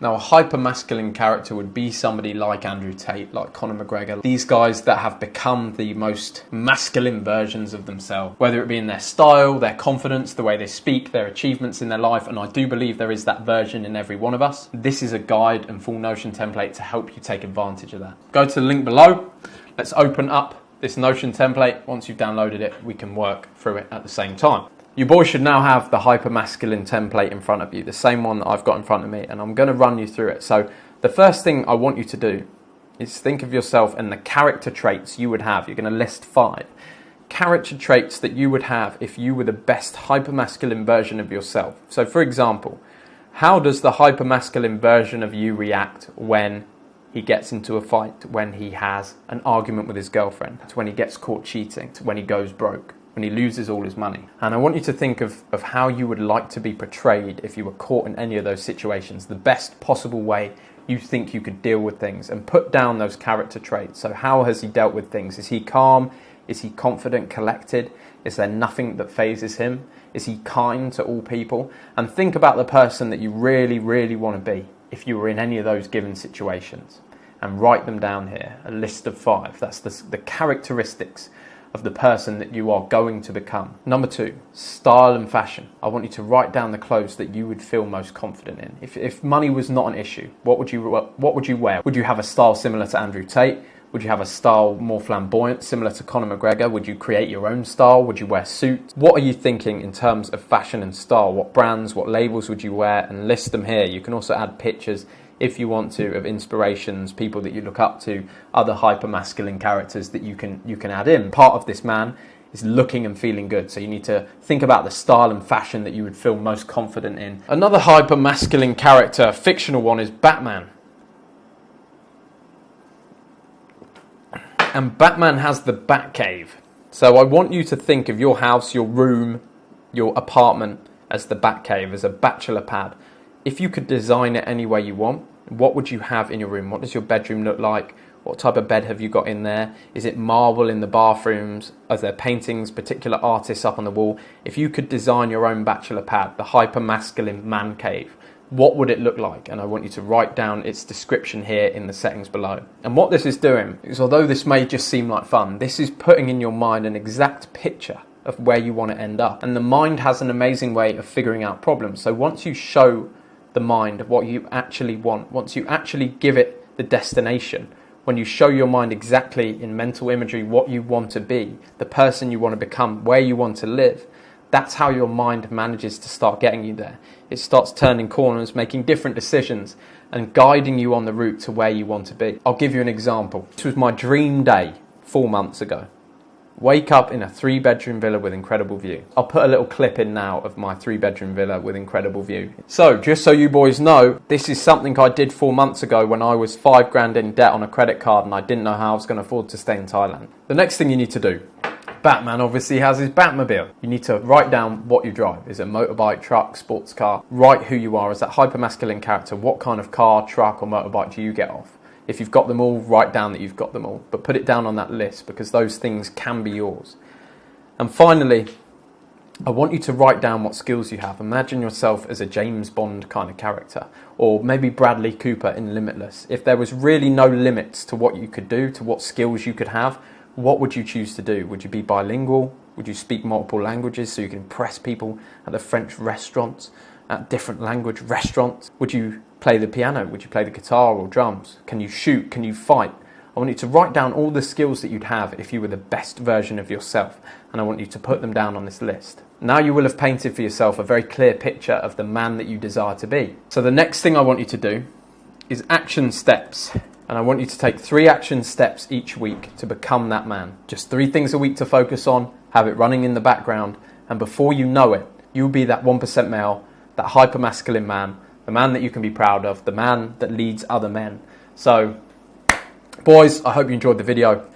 Now, a hyper-masculine character would be somebody like Andrew Tate, like Conor McGregor. These guys that have become the most masculine versions of themselves, whether it be in their style, their confidence, the way they speak, their achievements in their life, and I do believe there is that version in every one of us. This is a guide and full Notion template to help you take advantage of that. Go to the link below. Let's open up this Notion template. Once you've downloaded it, we can work through it at the same time. You boys should now have the hyper-masculine template in front of you, the same one that I've got in front of me, and I'm going to run you through it. So the first thing I want you to do is think of yourself and the character traits you would have. You're going to list 5 character traits that you would have if you were the best hyper-masculine version of yourself. So for example, how does the hyper-masculine version of you react when he gets into a fight, when he has an argument with his girlfriend, when he gets caught cheating, when he goes broke, when he loses all his money? And I want you to think of how you would like to be portrayed if you were caught in any of those situations, the best possible way you think you could deal with things, and put down those character traits. So how has he dealt with things? Is he calm? Is he confident, collected? Is there nothing that phases him? Is he kind to all people? And think about the person that you really, really want to be if you were in any of those given situations, and write them down here, a list of 5. That's the characteristics of the person that you are going to become. Number 2, style and fashion. I want you to write down the clothes that you would feel most confident in. If money was not an issue, what would you wear? Would you have a style similar to Andrew Tate? Would you have a style more flamboyant, similar to Conor McGregor? Would you create your own style? Would you wear suits? What are you thinking in terms of fashion and style? What brands, what labels would you wear? And list them here. You can also add pictures, if you want to, of inspirations, people that you look up to, other hyper-masculine characters that you can add in. Part of this man is looking and feeling good, so you need to think about the style and fashion that you would feel most confident in. Another hyper-masculine character, fictional one, is Batman. And Batman has the Batcave. So I want you to think of your house, your room, your apartment as the Batcave, as a bachelor pad. If you could design it any way you want, what would you have in your room? What does your bedroom look like? What type of bed have you got in there? Is it marble in the bathrooms? Are there paintings, particular artists up on the wall? If you could design your own bachelor pad, the hyper-masculine man cave, what would it look like? And I want you to write down its description here in the settings below. And what this is doing is, although this may just seem like fun, this is putting in your mind an exact picture of where you want to end up. And the mind has an amazing way of figuring out problems. So once you show the mind what you actually want, once you actually give it the destination, when you show your mind exactly in mental imagery what you want to be, the person you want to become, where you want to live, that's how your mind manages to start getting you there. It starts turning corners, making different decisions, and guiding you on the route to where you want to be. I'll give you an example. This was my dream day 4 months ago. Wake up in a 3-bedroom villa with incredible view. I'll put a little clip in now of my 3-bedroom villa with incredible view. So just so you boys know, this is something I did 4 months ago when I was 5 grand in debt on a credit card and I didn't know how I was going to afford to stay in Thailand. The next thing you need to do, Batman obviously has his Batmobile. You need to write down what you drive. Is it a motorbike, truck, sports car? Write who you are as that hyper-masculine character. What kind of car, truck or motorbike do you get off? If you've got them all, write down that you've got them all. But put it down on that list, because those things can be yours. And finally, I want you to write down what skills you have. Imagine yourself as a James Bond kind of character, or maybe Bradley Cooper in Limitless. If there was really no limits to what you could do, to what skills you could have, what would you choose to do? Would you be bilingual? Would you speak multiple languages so you can impress people at the French restaurants, at different language restaurants? Would you play the piano? Would you play the guitar or drums? Can you shoot? Can you fight? I want you to write down all the skills that you'd have if you were the best version of yourself, and I want you to put them down on this list. Now you will have painted for yourself a very clear picture of the man that you desire to be. So the next thing I want you to do is action steps. And I want you to take 3 action steps each week to become that man. Just 3 things a week to focus on, have it running in the background, and before you know it, you'll be that 1% male, that hyper-masculine man, the man that you can be proud of, the man that leads other men. So, boys, I hope you enjoyed the video.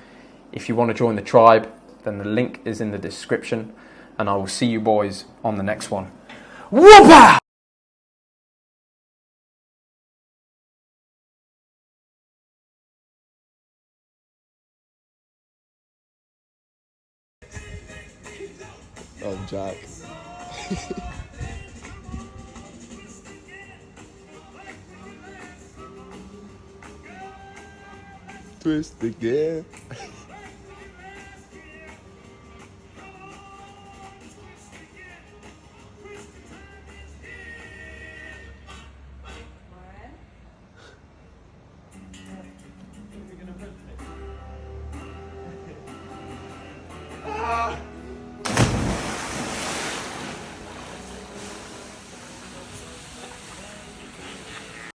If you want to join the tribe, then the link is in the description, and I will see you boys on the next one. Whoop-ah! Oh, Jack. Twist again. Ah!